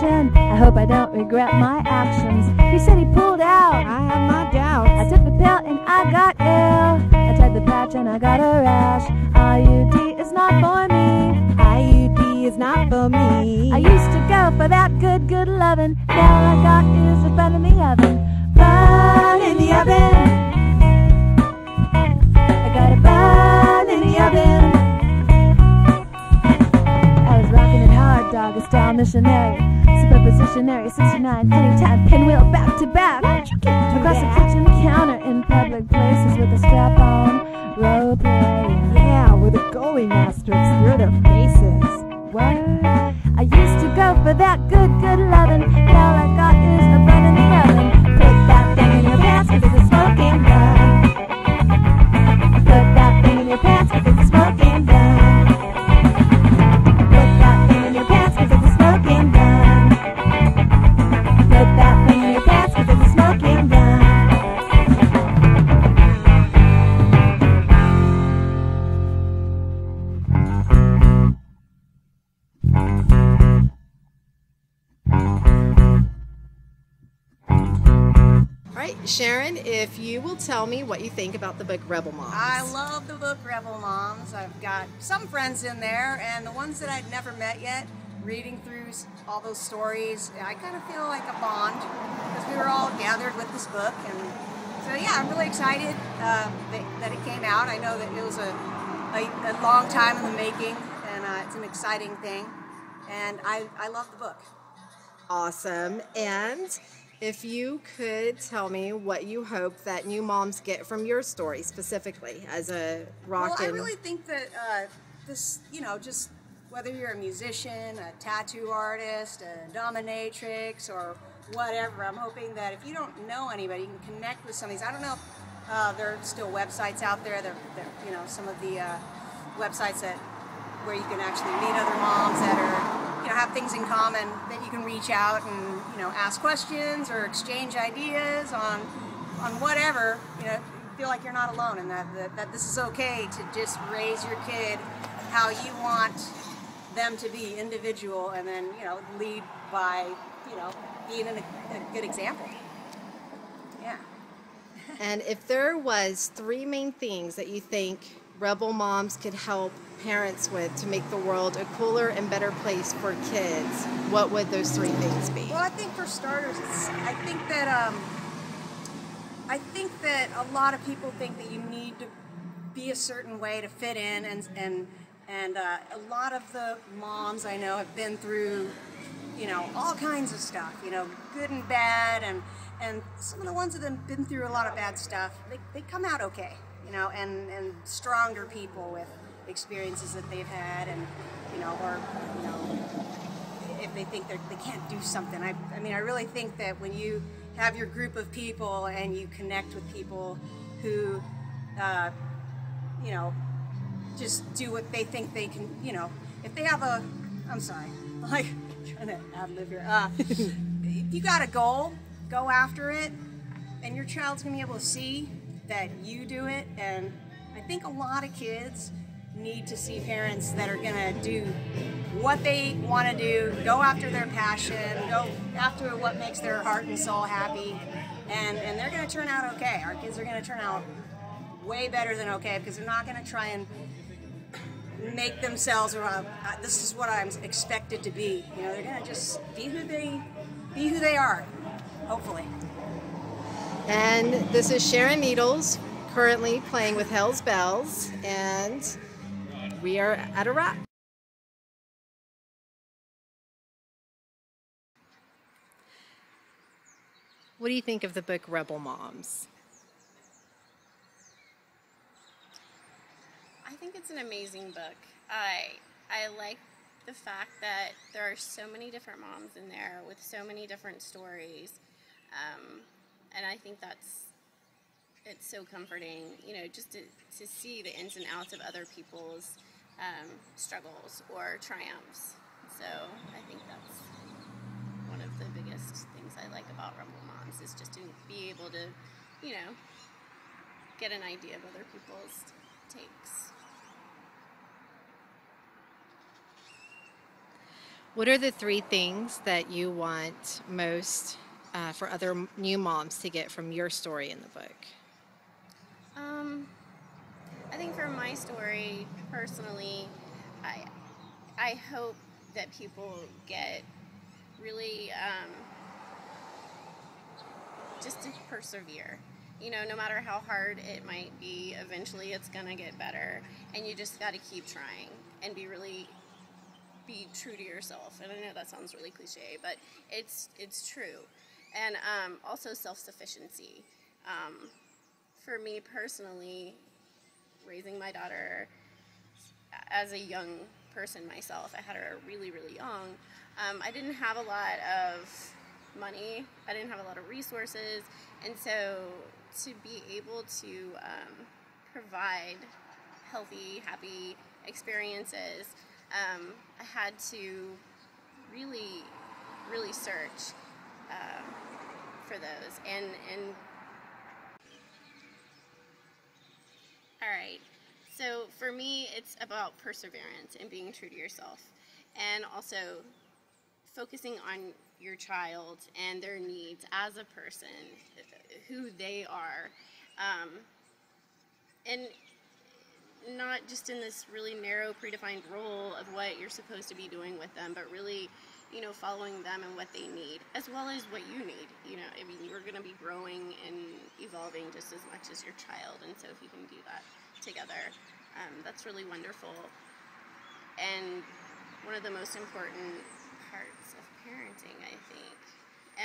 reaction. I hope I don't regret my actions. He said he pulled out. I have my doubts. I took the pill and I got ill. I tried the patch and I got a rash. IUD is not for me. IUD is not for me. I used to go for that good, good lovin'. Now I got is a bun in the oven. Bun in the oven. I got a bun in the oven. I was rocking it hard, dog, a style missionary. Superpositionary, 69, anytime, pinwheel, back to back. Across the kitchen counter in public places with a strap on, role play. Yeah, with a goalie master obscure their faces. What? I used to go for that good, good lovin'. Now all I got is a bun in the oven. Put that thing in your pants 'cause it's a smoking gun. Put that thing in your pants 'cause it's a smoking gun. Put that thing in your pants 'cause it's a smoking gun. Put that thing in your pants 'cause it's a smoking gun. All right, Sharon, if you will tell me what you think about the book Rebel Moms. I love the book Rebel Moms. I've got some friends in there, and the ones that I'd never met yet, reading through all those stories, I kind of feel like a bond because we were all gathered with this book. And so, yeah, I'm really excited that it came out. I know that it was a long time in the making, and it's an exciting thing. And I love the book. Awesome. And if you could tell me what you hope that new moms get from your story specifically as a Well, I really think that this, just whether you're a musician, a tattoo artist, a dominatrix, or whatever, I'm hoping that if you don't know anybody, you can connect with some of these. I don't know if there are still websites out there. There, some of the websites where you can actually meet other moms that are, have things in common, that you can reach out and, ask questions or exchange ideas on whatever, feel like you're not alone, and that this is okay to just raise your kid how you want them to be, individual, and then, lead by, being a good example. Yeah. And if there was 3 main things that you think Rebel Moms could help parents with to make the world a cooler and better place for kids, what would those 3 things be? Well, I think for starters, I think that a lot of people think that you need to be a certain way to fit in, and a lot of the moms I know have been through, all kinds of stuff, good and bad, and some of the ones that have been through a lot of bad stuff, they come out okay, and stronger people with experiences that they've had, and if they think they can't do something. I really think that when you have your group of people and you connect with people who just do what they think they can, if they have I'm sorry, like trying to ad-lib here. If you got a goal, go after it, and your child's gonna be able to see that you do it. And I think a lot of kids need to see parents that are gonna do what they want to do, go after their passion, go after what makes their heart and soul happy, and they're gonna turn out okay. Our kids are gonna turn out way better than okay, because they're not gonna try and make themselves, or this is what I'm expected to be. They're gonna just be who they are, hopefully. And this is Sharon Needles, currently playing with Hell's Bells, and we are at a wrap. What do you think of the book Rebel Moms? I think it's an amazing book. I like the fact that there are so many different moms in there with so many different stories, and I think it's so comforting, just to see the ins and outs of other people's struggles or triumphs. So I think that's one of the biggest things I like about Rebel Moms, is just to be able to, get an idea of other people's takes. What are the three things that you want most for other new moms to get from your story in the book? Um, I think for my story, personally, I I hope that people get really just to persevere. You know, no matter how hard it might be, eventually it's gonna get better, and you just got to keep trying and be true to yourself. And I know that sounds really cliche, but it's true. And also self-sufficiency. Um, for me personally, raising my daughter as a young person myself, I had her really, really young. I didn't have a lot of money. I didn't have a lot of resources, and so to be able to provide healthy, happy experiences, I had to really, really search um, for those. And all right. So for me, it's about perseverance and being true to yourself, and also focusing on your child and their needs as a person, who they are, um, and not just in this really narrow, predefined role of what you're supposed to be doing with them, but really, you know, following them and what they need, as well as what you need. You know, I mean, you're going to be growing and evolving just as much as your child, and so if you can do that together, that's really wonderful. And one of the most important parts of parenting, I think.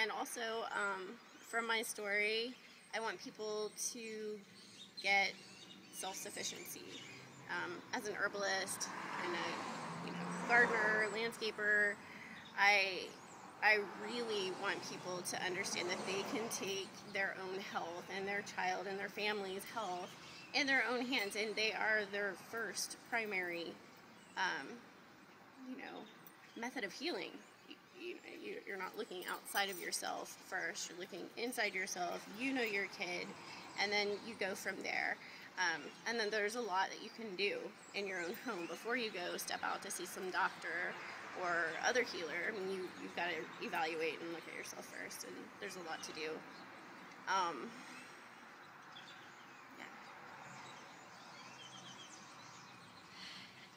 And also, from my story, I want people to get self-sufficiency. As an herbalist and a gardener, landscaper, I I really want people to understand that they can take their own health and their child and their family's health in their own hands, and they are their first primary, um, you know, method of healing. You're not looking outside of yourself first. You're looking inside yourself. You know your kid, and then you go from there. And then there's a lot that you can do in your own home before you go step out to see some doctor or other healer. I mean, you've got to evaluate and look at yourself first, and there's a lot to do. Um, yeah.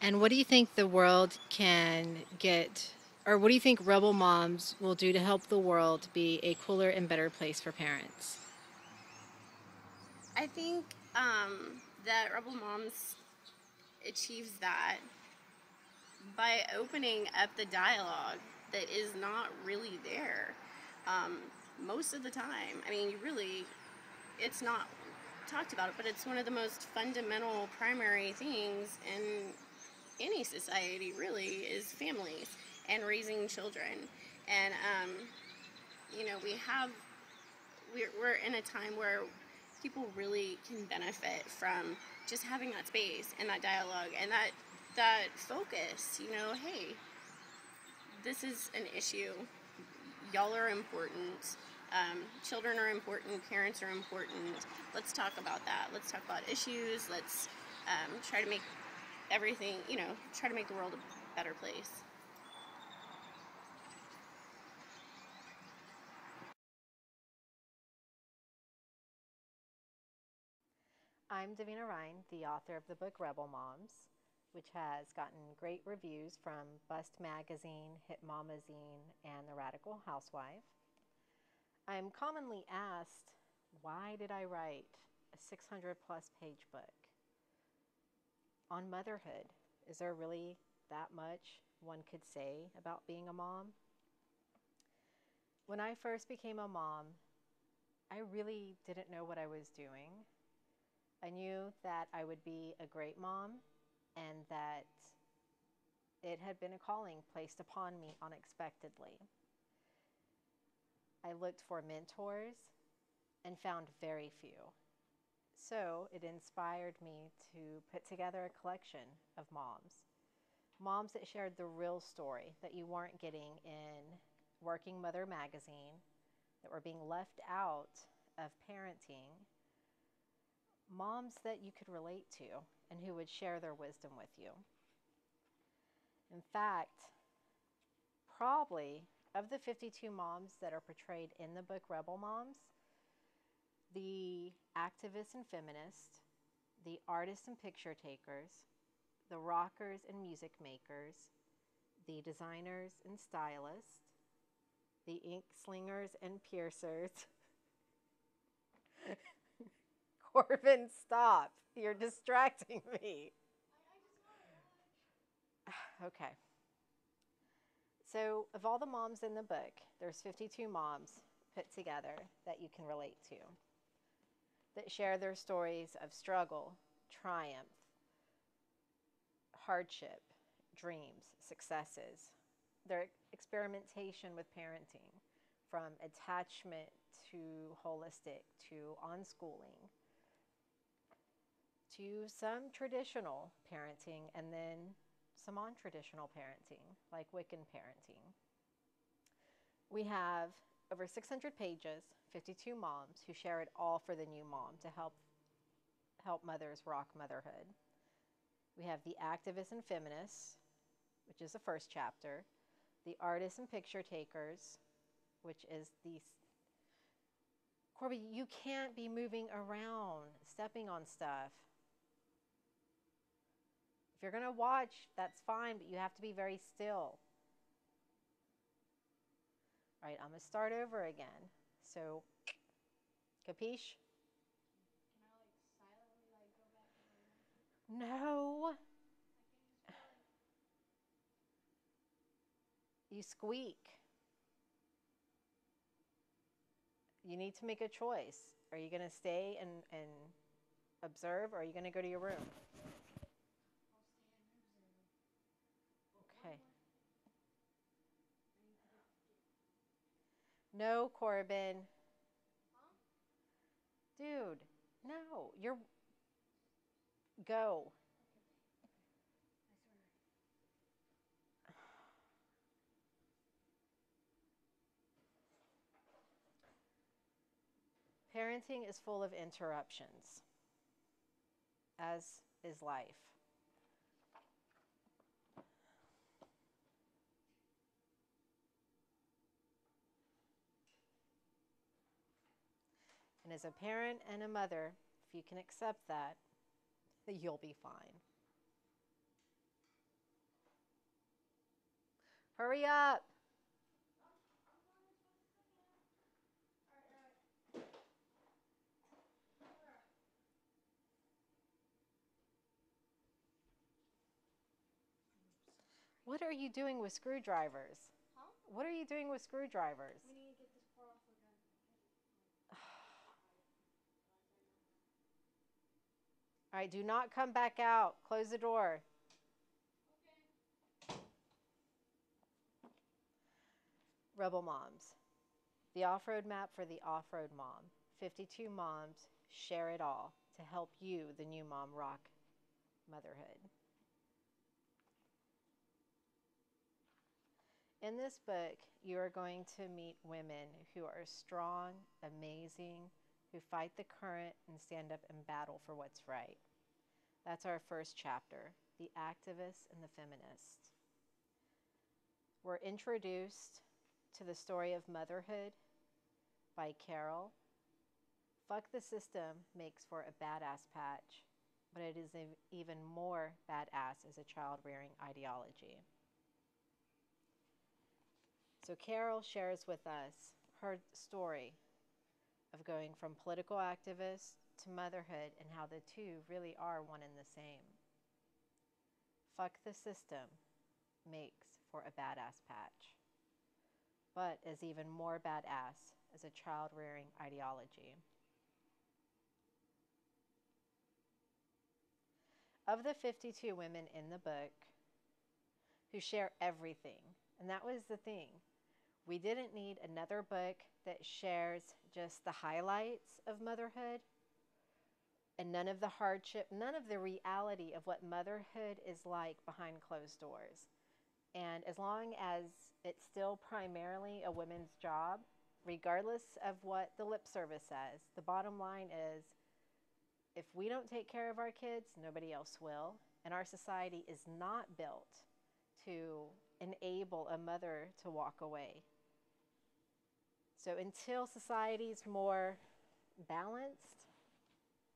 And what do you think the world can get, or what do you think Rebel Moms will do to help the world be a cooler and better place for parents? I think that Rebel Moms achieves that by opening up the dialogue that is not really there um, most of the time. I mean, it's not talked about, but it's one of the most fundamental, primary things in any society, really, is families and raising children. And, we're in a time where people really can benefit from just having that space and that dialogue and that focus. You know, hey, this is an issue. Y'all are important. Children are important. Parents are important. Let's talk about that. Let's talk about issues. Let's try to make everything, try to make the world a better place. I'm Davina Rhine, the author of the book Rebel Moms, which has gotten great reviews from Bust Magazine, Hit Mamazine, and The Radical Housewife. I'm commonly asked, why did I write a 600 plus page book on motherhood? Is there really that much one could say about being a mom? When I first became a mom, I really didn't know what I was doing. I knew that I would be a great mom and that it had been a calling placed upon me unexpectedly. I looked for mentors and found very few. So it inspired me to put together a collection of moms. Moms that shared the real story that you weren't getting in Working Mother magazine, that were being left out of parenting, moms that you could relate to and who would share their wisdom with you. In fact, probably, of the 52 moms that are portrayed in the book Rebel Moms, the activists and feminists, the artists and picture takers, the rockers and music makers, the designers and stylists, the ink slingers and piercers. Corbin, stop. You're distracting me. Okay. So, of all the moms in the book, there's 52 moms put together that you can relate to, that share their stories of struggle, triumph, hardship, dreams, successes, their experimentation with parenting, from attachment to holistic to unschooling, to some traditional parenting, and then some non-traditional parenting, like Wiccan parenting. We have over 600 pages, 52 moms who share it all for the new mom to help mothers rock motherhood. We have the activists and feminists, which is the first chapter, the artists and picture takers, which is the... Corby, you can't be moving around, stepping on stuff. If you're going to watch, that's fine, but you have to be very still. All right, I'm going to start over again. So, capiche? Can I, silently, go back to No. You squeak. You need to make a choice. Are you going to stay and observe, or are you going to go to your room? Okay. No, Corbin. Dude, no. You're... Go. Parenting is full of interruptions, as is life. And as a parent and a mother, if you can accept that, you'll be fine. Hurry up. What are you doing with screwdrivers? Huh? What are you doing with screwdrivers? We need to get this part off again. All right, do not come back out. Close the door. Okay. Rebel Moms. The off-road map for the off-road mom. 52 moms share it all to help you, the new mom, rock motherhood. In this book, you are going to meet women who are strong, amazing, who fight the current and stand up and battle for what's right. That's our first chapter, the activists and the feminists. We're introduced to the story of motherhood by Carol. Fuck the system makes for a badass patch, but it is even more badass as a child-rearing ideology. So Carol shares with us her story of going from political activist to motherhood and how the two really are one and the same. Fuck the system makes for a badass patch, but is even more badass as a child-rearing ideology. Of the 52 women in the book who share everything, and that was the thing, we didn't need another book that shares just the highlights of motherhood and none of the hardship, none of the reality of what motherhood is like behind closed doors. And as long as it's still primarily a women's job, regardless of what the lip service says, the bottom line is, if we don't take care of our kids, nobody else will. And our society is not built to enable a mother to walk away. So until society's more balanced,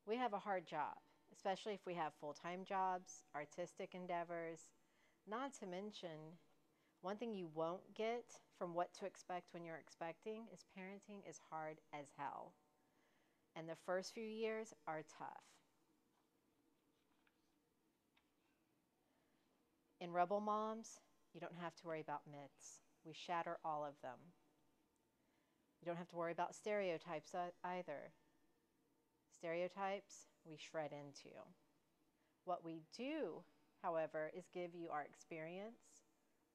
we have a hard job, especially if we have full-time jobs, artistic endeavors. Not to mention, one thing you won't get from what to expect when you're expecting is parenting is hard as hell. And the first few years are tough. In Rebel Moms, you don't have to worry about myths. We shatter all of them. You don't have to worry about stereotypes either. Stereotypes, we shred into. What we do, however, is give you our experience,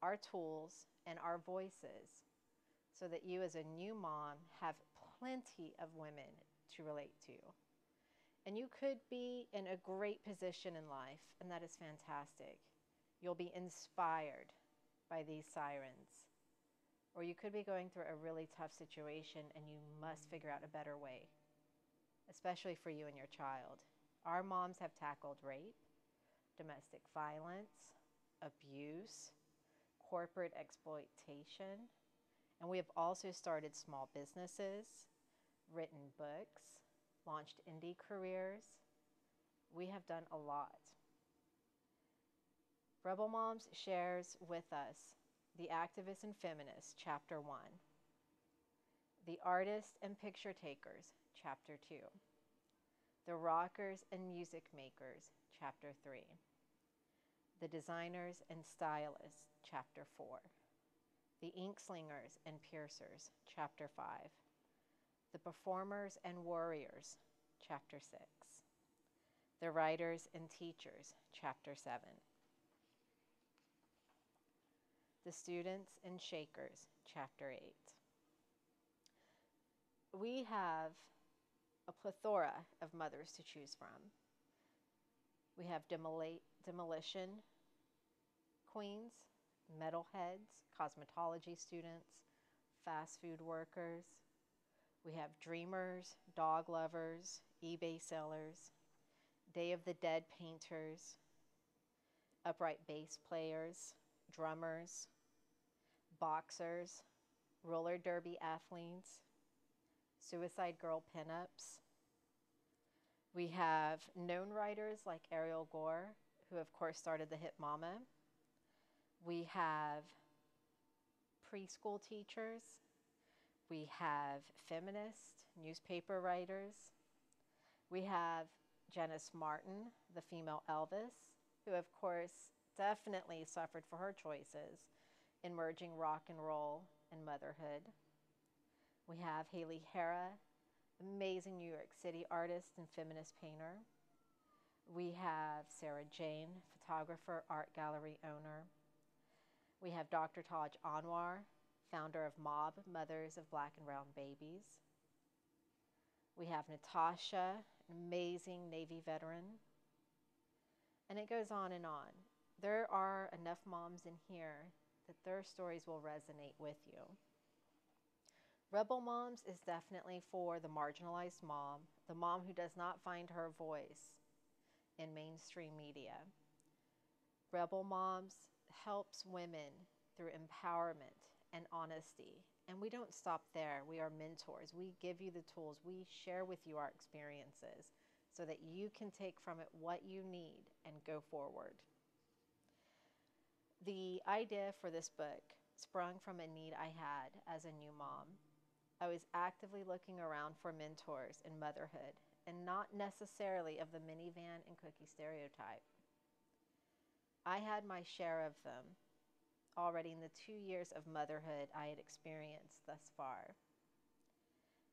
our tools, and our voices so that you as a new mom have plenty of women to relate to. And you could be in a great position in life, and that is fantastic. You'll be inspired by these sirens. Or you could be going through a really tough situation and you must figure out a better way, especially for you and your child. Our moms have tackled rape, domestic violence, abuse, corporate exploitation, and we have also started small businesses, written books, launched indie careers. We have done a lot. Rebel Moms shares with us The Activists and Feminists, Chapter 1. The Artists and Picture Takers, Chapter 2. The Rockers and Music Makers, Chapter 3. The Designers and Stylists, Chapter 4. The Ink Slingers and Piercers, Chapter 5. The Performers and Warriors, Chapter 6. The Writers and Teachers, Chapter 7. The Students and Shakers, Chapter 8. We have a plethora of mothers to choose from. We have demolition queens, metalheads, cosmetology students, fast food workers. We have dreamers, dog lovers, eBay sellers, Day of the Dead painters, upright bass players, drummers, boxers, roller derby athletes, suicide girl pinups. We have known writers like Ariel Gore, who of course started the hit Mama. We have preschool teachers. We have feminist newspaper writers. We have Janice Martin, the female Elvis, who of course definitely suffered for her choices in merging rock and roll and motherhood. We have Haley Hara, amazing New York City artist and feminist painter. We have Sarah Jane, photographer, art gallery owner. We have Dr. Taj Anwar, founder of MOB, Mothers of Black and Brown Babies. We have Natasha, an amazing Navy veteran. And it goes on and on. There are enough moms in here that their stories will resonate with you. Rebel Moms is definitely for the marginalized mom, the mom who does not find her voice in mainstream media. Rebel Moms helps women through empowerment and honesty. And we don't stop there. We are mentors. We give you the tools. We share with you our experiences so that you can take from it what you need and go forward. The idea for this book sprung from a need I had as a new mom. I was actively looking around for mentors in motherhood and not necessarily of the minivan and cookie stereotype. I had my share of them already in the 2 years of motherhood I had experienced thus far.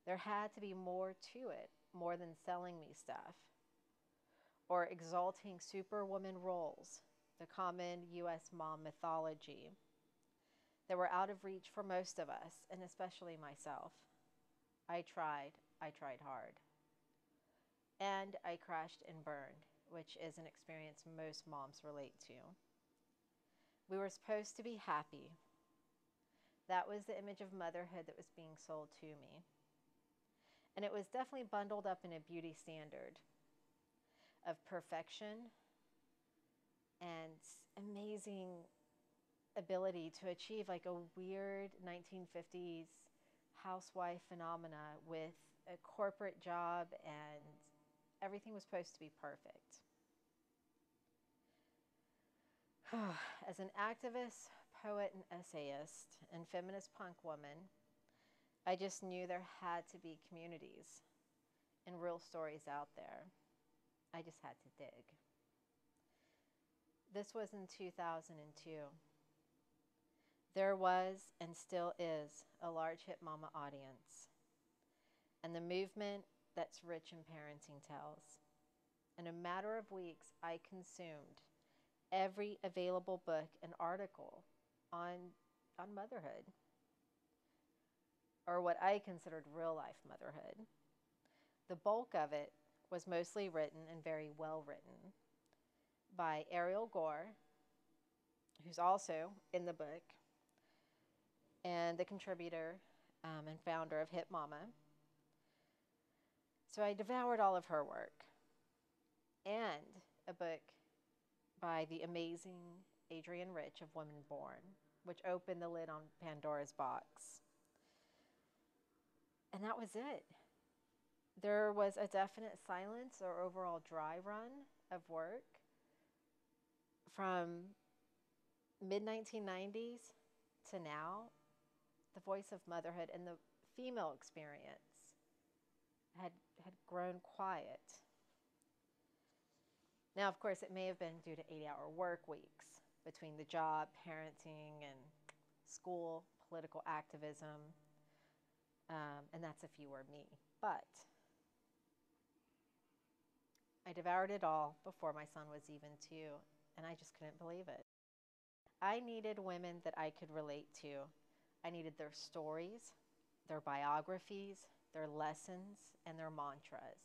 There had to be more to it, more than selling me stuff or exalting superwoman roles, the common U.S. mom mythology that were out of reach for most of us, and especially myself. I tried hard. And I crashed and burned, which is an experience most moms relate to. We were supposed to be happy. That was the image of motherhood that was being sold to me. And it was definitely bundled up in a beauty standard of perfection and amazing ability to achieve like a weird 1950s housewife phenomena with a corporate job, and everything was supposed to be perfect. As an activist, poet, and essayist, and feminist punk woman, I just knew there had to be communities and real stories out there. I just had to dig. This was in 2002. There was and still is a large hip mama audience, and the movement that's rich in parenting tales. In a matter of weeks, I consumed every available book and article on motherhood, or what I considered real life motherhood. The bulk of it was mostly written and very well written by Ariel Gore, who's also in the book, and the contributor and founder of Hip Mama. So I devoured all of her work, and a book by the amazing Adrienne Rich of Women Born, which opened the lid on Pandora's box. And that was it. There was a definite silence or overall dry run of work from mid-1990s to now. The voice of motherhood and the female experience had grown quiet. Now, of course, it may have been due to 8-hour work weeks between the job, parenting, and school, political activism, and that's if you were me. But I devoured it all before my son was even 2, and I just couldn't believe it. I needed women that I could relate to. I needed their stories, their biographies, their lessons, and their mantras,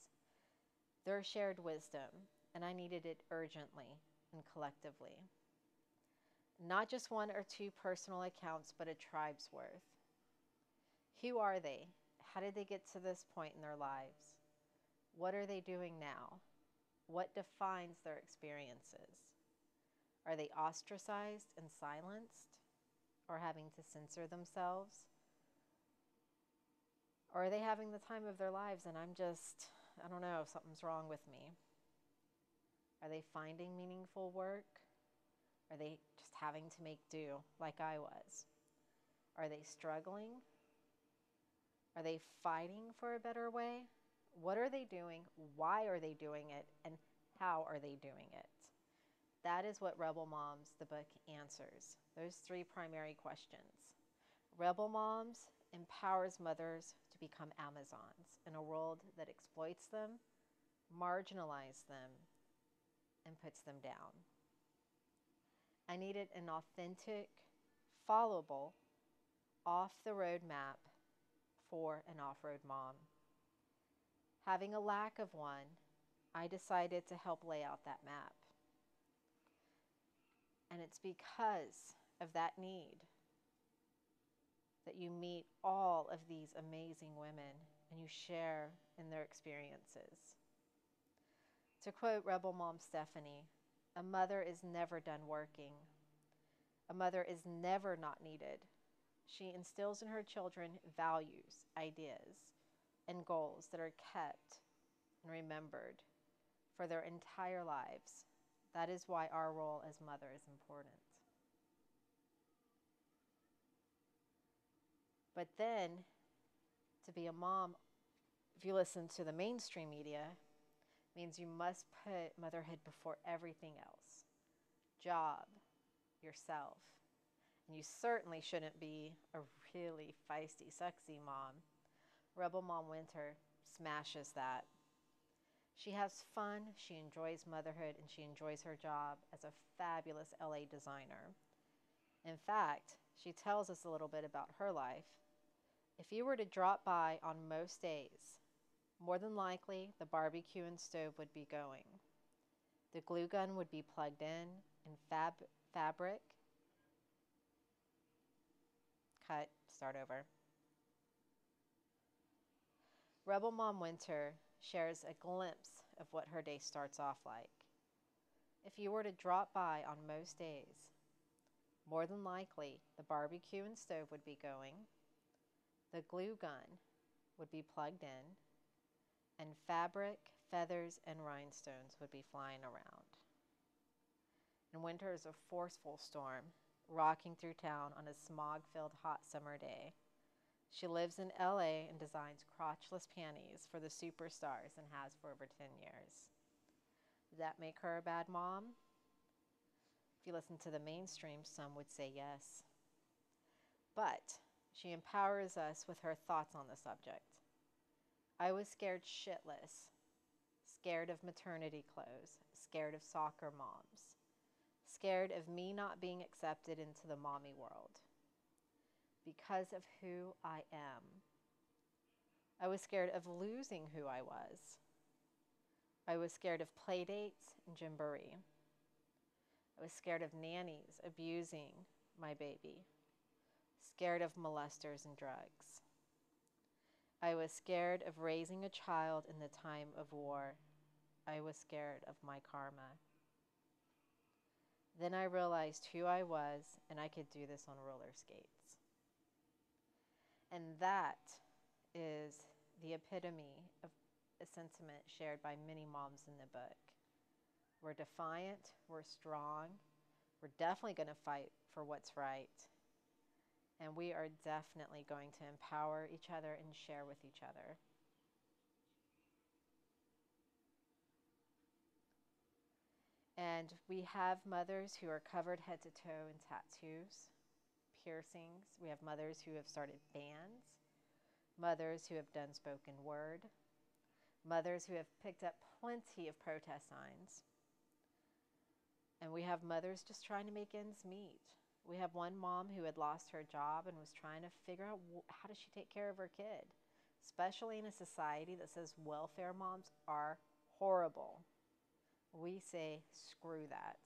their shared wisdom, and I needed it urgently and collectively. Not just 1 or 2 personal accounts, but a tribe's worth. Who are they? How did they get to this point in their lives? What are they doing now? What defines their experiences? Are they ostracized and silenced, or having to censor themselves? Or are they having the time of their lives and I don't know, something's wrong with me? Are they finding meaningful work? Are they just having to make do like I was? Are they struggling? Are they fighting for a better way? What are they doing? Why are they doing it? And how are they doing it? That is what Rebel Moms, the book, answers. Those 3 primary questions. Rebel Moms empowers mothers to become Amazons in a world that exploits them, marginalizes them, and puts them down. I needed an authentic, followable, off-the-road map for an off-road mom. Having a lack of one, I decided to help lay out that map. And it's because of that need that you meet all of these amazing women and you share in their experiences. To quote Rebel Mom Stephanie, a mother is never done working. A mother is never not needed. She instills in her children values, ideas, and goals that are kept and remembered for their entire lives. That is why our role as mother is important. But then, to be a mom, if you listen to the mainstream media, means you must put motherhood before everything else. Job, yourself. And you certainly shouldn't be a really feisty, sexy mom. Rebel Mom Winter smashes that. She has fun, she enjoys motherhood, and she enjoys her job as a fabulous LA designer. In fact, she tells us a little bit about her life. If you were to drop by on most days, more than likely the barbecue and stove would be going. The glue gun would be plugged in, and fabric. Cut, start over. Rebel Mom Winter shares a glimpse of what her day starts off like. If you were to drop by on most days, More than likely, the barbecue and stove would be going, the glue gun would be plugged in, and fabric, feathers, and rhinestones would be flying around. And winter is a forceful storm, rocking through town on a smog-filled hot summer day. She lives in LA and designs crotchless panties for the superstars and has for over 10 years. Does that make her a bad mom? If you listen to the mainstream, some would say yes. But she empowers us with her thoughts on the subject. I was scared shitless, scared of maternity clothes, scared of soccer moms, scared of me not being accepted into the mommy world because of who I am. I was scared of losing who I was. I was scared of play dates and gymboree. I was scared of nannies abusing my baby, scared of molesters and drugs. I was scared of raising a child in the time of war. I was scared of my karma. Then I realized who I was, and I could do this on roller skates. And that is the epitome of a sentiment shared by many moms in the book. We're defiant, we're strong, we're definitely going to fight for what's right, and we are definitely going to empower each other and share with each other. And we have mothers who are covered head to toe in tattoos, piercings. We have mothers who have started bands, mothers who have done spoken word, mothers who have picked up plenty of protest signs. And we have mothers just trying to make ends meet. We have one mom who had lost her job and was trying to figure out how does she take care of her kid, especially in a society that says welfare moms are horrible. We say, screw that.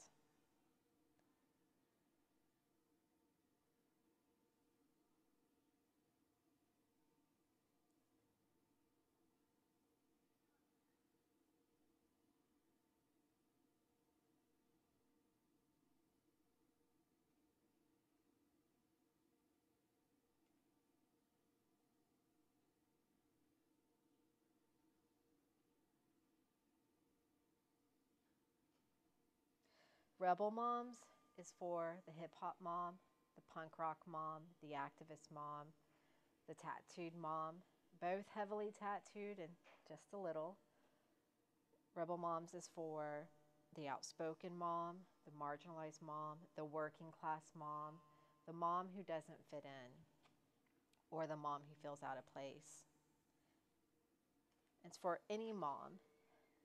Rebel Moms is for the hip hop mom, the punk rock mom, the activist mom, the tattooed mom, both heavily tattooed and just a little. Rebel Moms is for the outspoken mom, the marginalized mom, the working class mom, the mom who doesn't fit in, or the mom who feels out of place. It's for any mom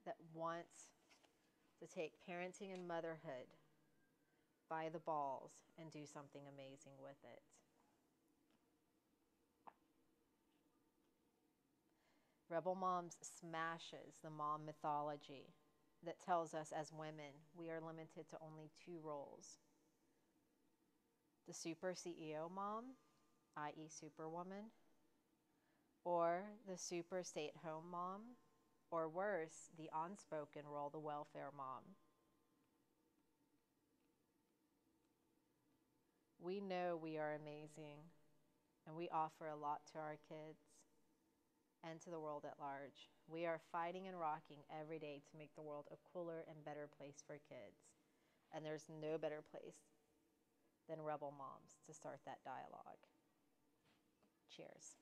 that wants to take parenting and motherhood by the balls and do something amazing with it. Rebel Moms smashes the mom mythology that tells us as women we are limited to only two roles. The super CEO mom, i.e. superwoman, or the super stay-at-home mom, or worse, the unspoken role, the welfare mom. We know we are amazing, and we offer a lot to our kids and to the world at large. We are fighting and rocking every day to make the world a cooler and better place for kids. And there's no better place than Rebel Moms to start that dialogue. Cheers.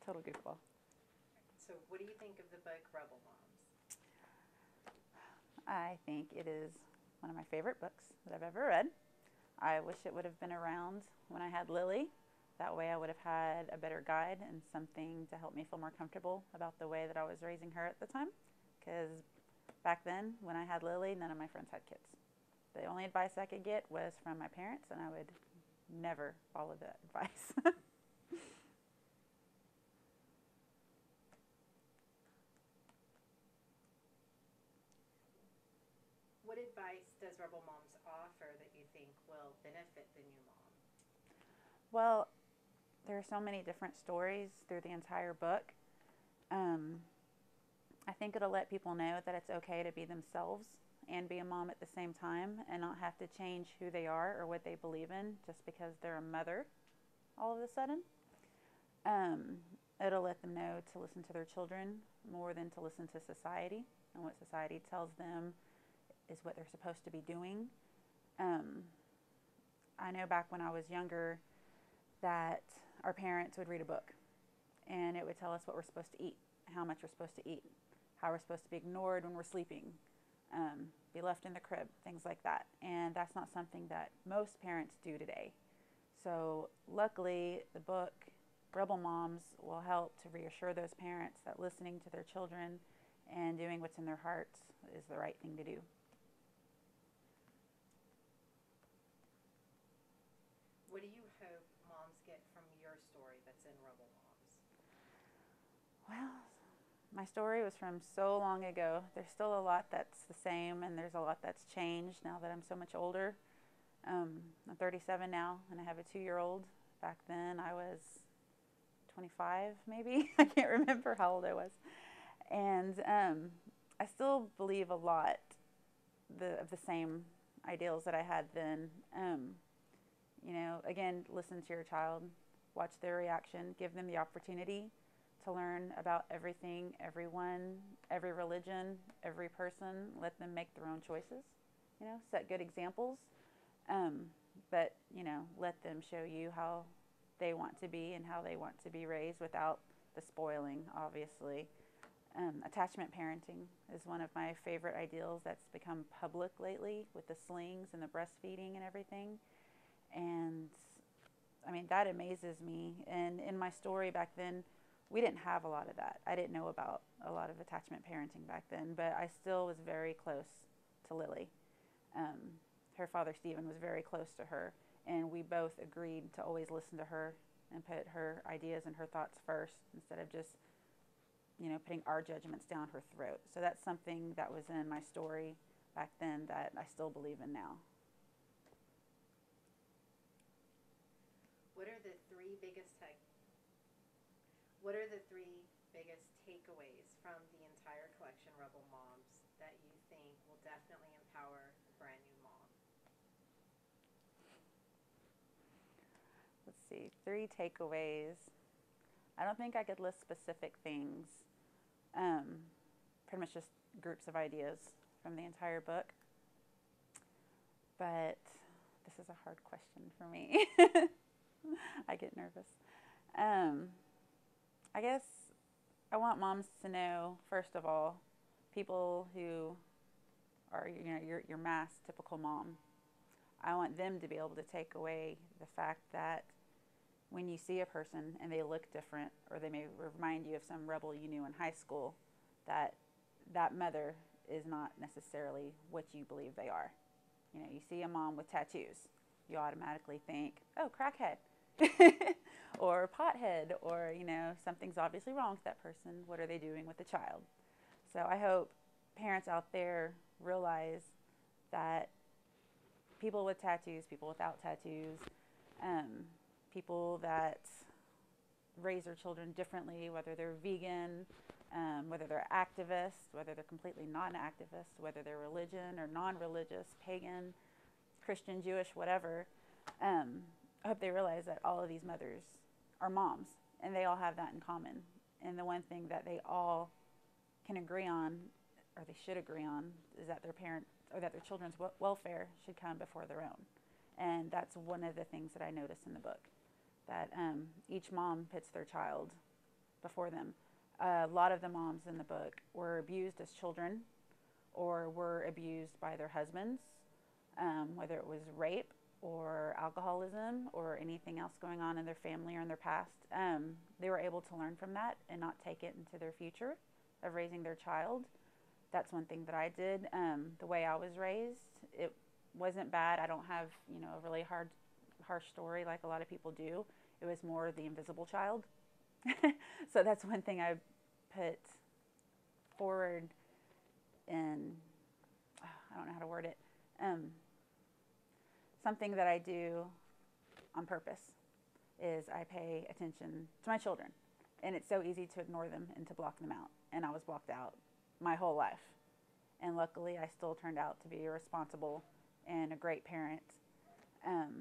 Total goofball. So what do you think of the book Rebel Moms? I think it is one of my favorite books that I've ever read. I wish it would have been around when I had Lily. That way I would have had a better guide and something to help me feel more comfortable about the way that I was raising her at the time. because back then, when I had Lily, none of my friends had kids. The only advice I could get was from my parents, and I would never follow that advice. What advice does Rebel Moms offer that you think will benefit the new mom? Well, there are so many different stories through the entire book. I think it'll let people know that it's okay to be themselves and be a mom at the same time and not have to change who they are or what they believe in just because they're a mother all of a sudden. It'll let them know to listen to their children more than to listen to society, and what society tells them is what they're supposed to be doing. I know back when I was younger that our parents would read a book, and it would tell us what we're supposed to eat, how much we're supposed to eat, how we're supposed to be ignored when we're sleeping, be left in the crib, things like that. And that's not something that most parents do today. So luckily, the book Rebel Moms will help to reassure those parents that listening to their children and doing what's in their hearts is the right thing to do. What do you hope moms get from your story that's in Rebel Moms? Well, my story was from so long ago. There's still a lot that's the same, and there's a lot that's changed now that I'm so much older. I'm 37 now, and I have a 2-year-old. Back then, I was 25, maybe. I can't remember how old I was. And I still believe a lot of the same ideals that I had then. Again, listen to your child, watch their reaction, give them the opportunity to learn about everything, everyone, every religion, every person. Let them make their own choices, set good examples. But let them show you how they want to be and how they want to be raised without the spoiling, obviously. Attachment parenting is one of my favorite ideals that's become public lately with the slings and the breastfeeding and everything. And I mean, that amazes me. And in my story back then, we didn't have a lot of that. I didn't know about a lot of attachment parenting back then, but I still was very close to Lily. Her father, Stephen, was very close to her, and we both agreed to always listen to her and put her ideas and her thoughts first instead of just, putting our judgments down her throat. So that's something that was in my story back then that I still believe in now. What are the three biggest takeaways from the entire collection, Rebel Moms, that you think will definitely empower a brand new mom? Let's see, 3 takeaways. I don't think I could list specific things. Pretty much just groups of ideas from the entire book. But this is a hard question for me. I get nervous. I guess I want moms to know, first of all, people who are, your mass typical mom. I want them to be able to take away the fact that when you see a person and they look different, or they may remind you of some rebel you knew in high school, that mother is not necessarily what you believe they are. You see a mom with tattoos, you automatically think, oh, crackhead. Or pothead, or something's obviously wrong with that person. What are they doing with the child? So I hope parents out there realize that people with tattoos, people without tattoos, people that raise their children differently, whether they're vegan, whether they're activists, whether they're completely non-activists, whether they're religion or non-religious, pagan, Christian, Jewish, whatever. I hope they realize that all of these mothers are moms, and they all have that in common. And the one thing that they all can agree on, or they should agree on, is that their children's welfare should come before their own. And that's one of the things that I noticed in the book, that each mom puts their child before them. A lot of the moms in the book were abused as children, or were abused by their husbands, whether it was rape or alcoholism or anything else going on in their family or in their past. They were able to learn from that and not take it into their future of raising their child. that's one thing that I did. The way I was raised, it wasn't bad. I don't have, a really harsh story like a lot of people do. It was more the invisible child. So that's one thing I put forward in, I don't know how to word it, something that I do on purpose is I pay attention to my children. And it's so easy to ignore them and to block them out. And I was blocked out my whole life. And luckily, I still turned out to be a responsible and a great parent. Let's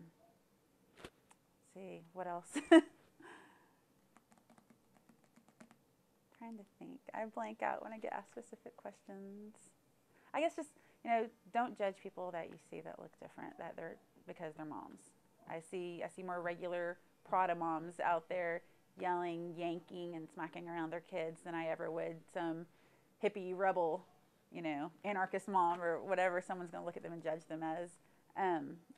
see, what else? Trying to think. I blank out when I get asked specific questions. I guess just, don't judge people that you see that look different, because they're moms. I see more regular Prada moms out there yelling, yanking, and smacking around their kids than I ever would some hippie rebel, anarchist mom or whatever someone's going to look at them and judge them as.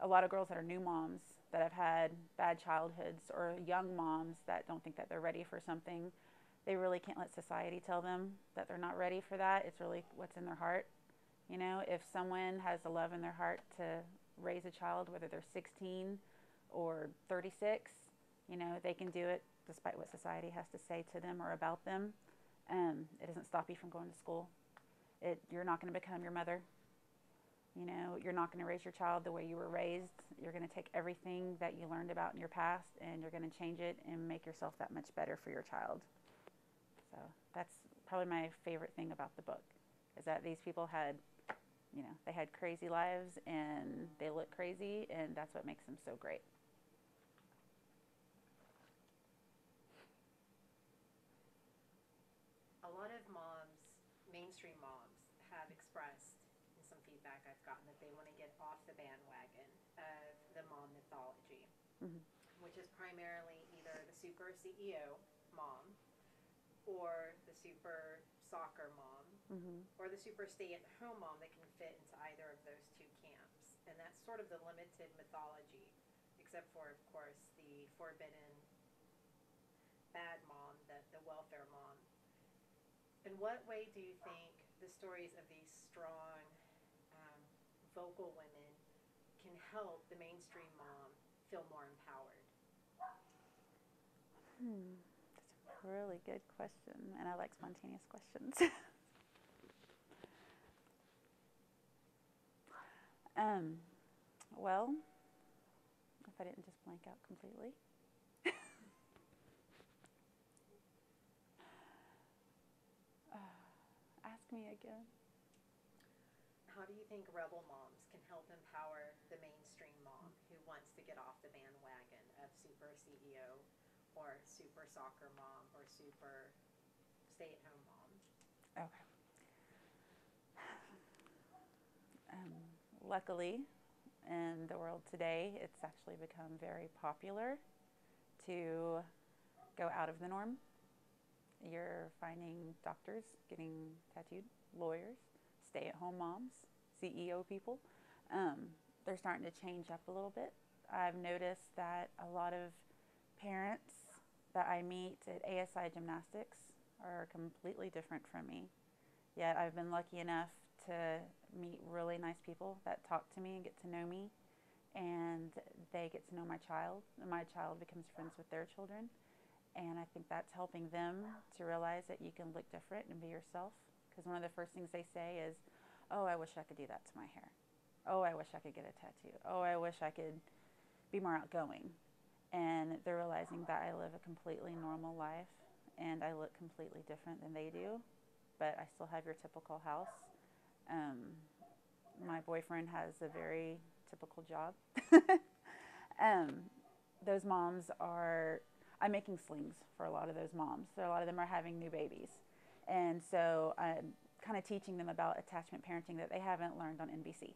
A lot of girls that are new moms that have had bad childhoods, or young moms that don't think that they're ready for something, they really can't let society tell them that they're not ready for that. It's really what's in their heart. If someone has the love in their heart to raise a child, whether they're 16 or 36, they can do it despite what society has to say to them or about them. It doesn't stop you from going to school. You're not going to become your mother. You're not going to raise your child the way you were raised. You're going to take everything that you learned about in your past and you're going to change it and make yourself that much better for your child. So that's probably my favorite thing about the book, is that these people had, they had crazy lives and they look crazy, and that's what makes them so great. A lot of moms, mainstream moms, have expressed in some feedback I've gotten that they want to get off the bandwagon of the mom mythology, which is primarily either the super CEO mom, or the super soccer mom, or the super stay-at-home mom that can fit into either of those two camps. And that's sort of the limited mythology, except for, of course, the forbidden bad mom, the welfare mom. In what way do you think the stories of these strong, vocal women can help the mainstream mom feel more empowered? That's a really good question, and I like spontaneous questions. Well, if I didn't just blank out completely. Ask me again. How do you think rebel moms can help empower the mainstream mom who wants to get off the bandwagon of super CEO or super soccer mom or super stay-at-home mom? Okay. Luckily, in the world today, it's actually become very popular to go out of the norm. You're finding doctors getting tattooed, lawyers, stay-at-home moms, CEO people. They're starting to change up a little bit. I've noticed that a lot of parents that I meet at ASI Gymnastics are completely different from me. Yet I've been lucky enough to meet really nice people that talk to me and get to know me, and they get to know my child, and my child becomes friends with their children. And I think that's helping them to realize that you can look different and be yourself. Because one of the first things they say is, oh, I wish I could do that to my hair. Oh, I wish I could get a tattoo. Oh, I wish I could be more outgoing. And they're realizing that I live a completely normal life and I look completely different than they do, but I still have your typical house. My boyfriend has a very typical job. Those moms I'm making slings for a lot of those moms. So a lot of them are having new babies. And so I'm kind of teaching them about attachment parenting that they haven't learned on NBC.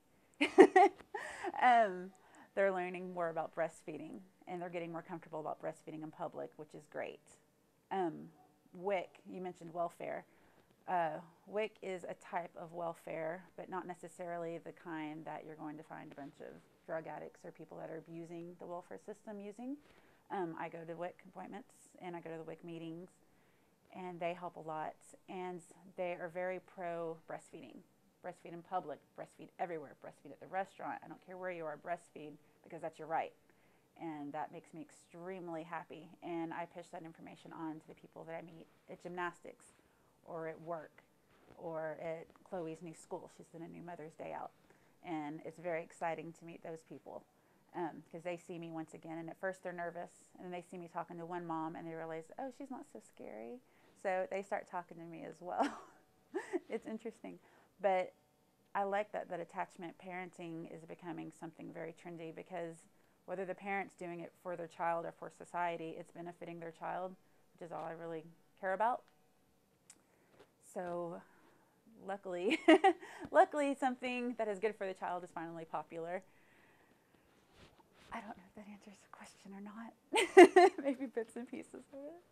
They're learning more about breastfeeding, and they're getting more comfortable about breastfeeding in public, which is great. WIC, you mentioned welfare. WIC is a type of welfare, but not necessarily the kind that you're going to find a bunch of drug addicts or people that are abusing the welfare system using. I go to WIC appointments and I go to the WIC meetings, and they help a lot. And they are very pro breastfeeding. Breastfeed in public, breastfeed everywhere, breastfeed at the restaurant. I don't care where you are, breastfeed, because that's your right. And that makes me extremely happy. And I push that information on to the people that I meet at gymnastics or at work or at Chloe's new school. She's doing a new Mother's Day out. And it's very exciting to meet those people because they see me once again. And at first they're nervous, and then they see me talking to one mom, and they realize, oh, she's not so scary. So they start talking to me as well. It's interesting. But I like that attachment parenting is becoming something very trendy, because whether the parent's doing it for their child or for society, it's benefiting their child, which is all I really care about. So luckily, luckily something that is good for the child is finally popular. I don't know if that answers the question or not. Maybe bits and pieces of it.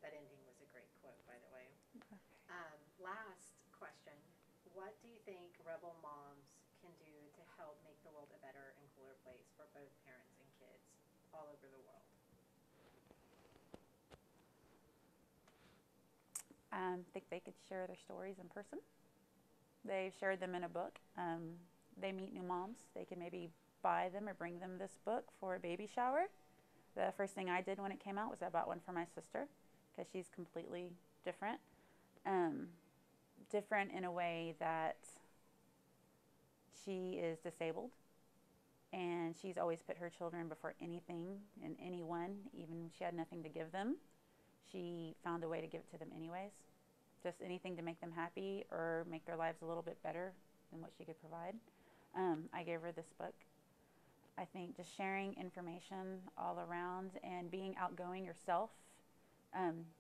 That ending was a great quote, by the way. Last question. What do you think Rebel Moms can do to help make the world a better and cooler place for both parents and kids all over the world? I think they could share their stories in person. They've shared them in a book. They meet new moms. They can maybe buy them or bring them this book for a baby shower. The first thing I did when it came out was I bought one for my sister, because she's completely different. Different in a way that she is disabled, and she's always put her children before anything and anyone. Even she had nothing to give them, she found a way to give it to them anyways. Just anything to make them happy or make their lives a little bit better than what she could provide. I gave her this book. I think just sharing information all around and being outgoing yourself,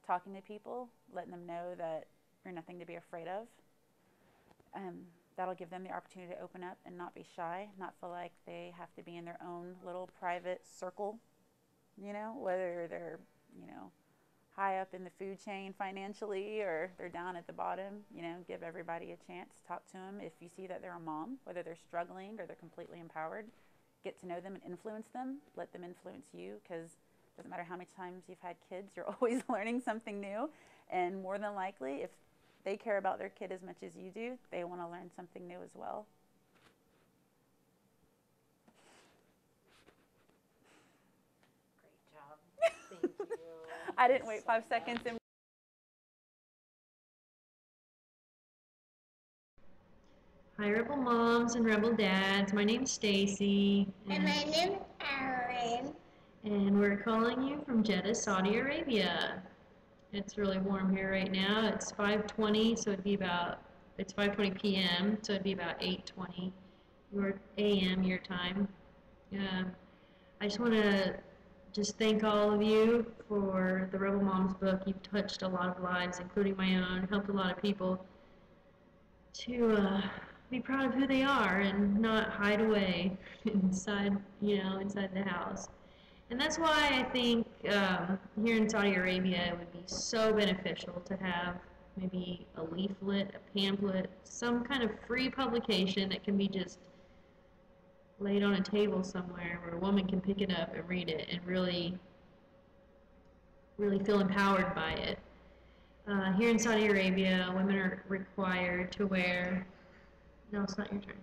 talking to people, letting them know that you're nothing to be afraid of. That'll give them the opportunity to open up and not be shy, not feel like they have to be in their own little private circle, you know, whether they're, you know, high up in the food chain financially or they're down at the bottom. You know, give everybody a chance, talk to them. If you see that they're a mom, whether they're struggling or they're completely empowered, get to know them and influence them. Let them influence you, because it doesn't matter how many times you've had kids, you're always learning something new. And more than likely, if they care about their kid as much as you do, they want to learn something new as well. Great job. Thank you. I didn't wait 5 seconds. Hi, Rebel Moms and Rebel Dads. My name's Stacy. And my name's Aaron. And we're calling you from Jeddah, Saudi Arabia. It's really warm here right now. It's 5:20, so it's 5:20 p.m., so it'd be about 8:20 a.m. your time. I just want to thank all of you for the Rebel Moms book. You've touched a lot of lives, including my own, helped a lot of people to be proud of who they are and not hide away inside the house. And that's why I think here in Saudi Arabia it would be so beneficial to have maybe a leaflet, a pamphlet, some kind of free publication that can be just laid on a table somewhere where a woman can pick it up and read it and really, really feel empowered by it. Here in Saudi Arabia, women are required to wear, no, it's not your turn.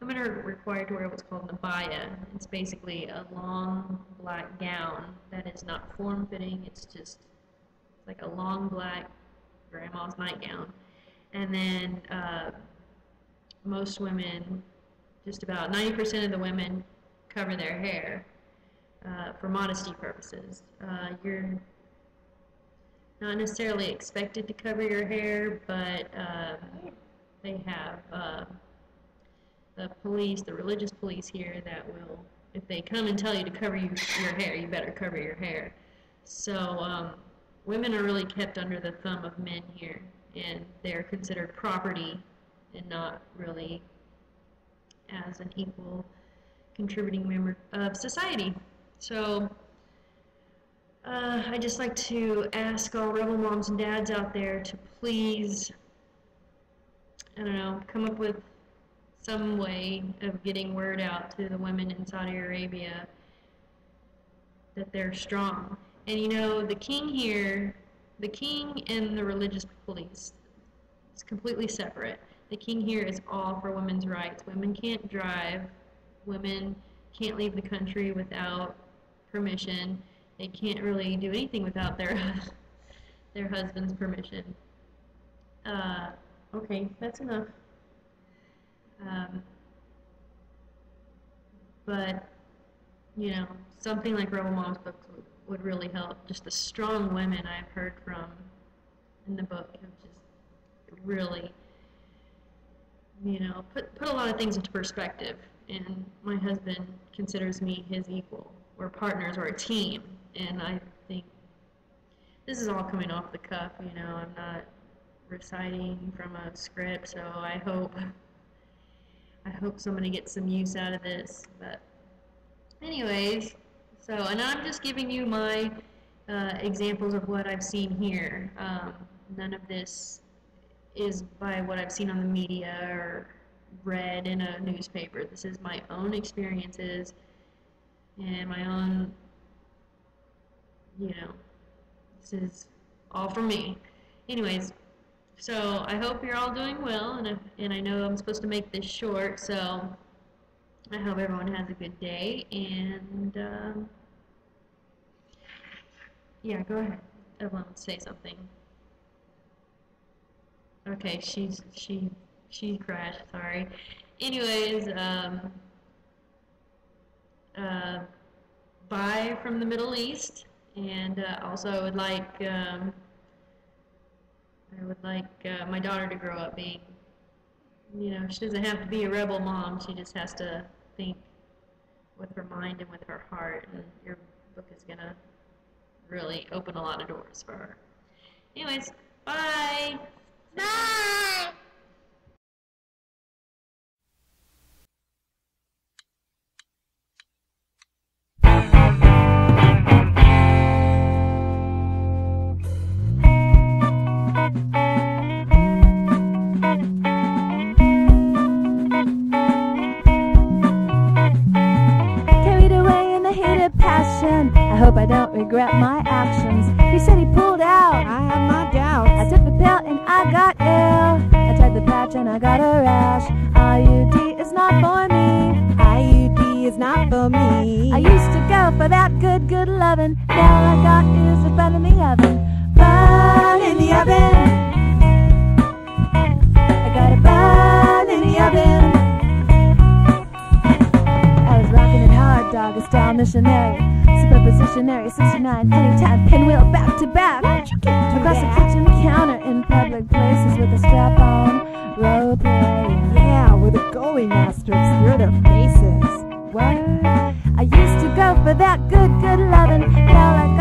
Women are required to wear what's called an abaya. It's basically a long black gown that is not form-fitting. It's just like a long black grandma's nightgown. And then most women, just about 90% of the women, cover their hair for modesty purposes. You're not necessarily expected to cover your hair, but they have the police, the religious police here that will, if they come and tell you to cover your hair, you better cover your hair. So women are really kept under the thumb of men here, and they're considered property and not really as an equal contributing member of society. So I just like to ask all Rebel Moms and Dads out there to please, I don't know, come up with some way of getting word out to the women in Saudi Arabia that they're strong. And you know, the king here, the king and the religious police, it's completely separate. The king here is all for women's rights. Women can't drive. Women can't leave the country without permission. They can't really do anything without their their husband's permission. Okay, that's enough. But, you know, something like Rebel Moms books would really help. Just the strong women I've heard from in the book have just really, you know, put a lot of things into perspective. And my husband considers me his equal. We're partners, we're a team. And I think this is all coming off the cuff, you know, I'm not reciting from a script, so I hope somebody gets some use out of this. But anyways, so, and I'm just giving you my examples of what I've seen here. None of this is by what I've seen on the media or read in a newspaper. This is my own experiences and my own, you know, this is all for me. Anyways, so I hope you're all doing well, and I know I'm supposed to make this short, so I hope everyone has a good day, and yeah, go ahead. Everyone say something. Okay, she crashed, sorry. Anyways, bye from the Middle East, and also I would like my daughter to grow up being, you know, she doesn't have to be a rebel mom, she just has to think with her mind and with her heart, and your book is gonna really open a lot of doors for her. Anyways, bye! Bye! Carried away in the heat of passion, I hope I don't regret my actions. He said he pulled out, I have my doubts. I took the pill and I got ill. I tried the patch and I got a rash. IUD is not for me. IUD is not for me. I used to go for that good, good lovin'. Now all I got is a bun in the oven. Bun in the oven. I got a bun in the oven. I was rocking it hard, dog, a style missionary. Superpositionary, 69, anytime, pinwheel, back to back. Across the kitchen counter in public places with a strap on, role play. Yeah, with a goalie master obscure their faces. What? I used to go for that good, good lovin'. Now I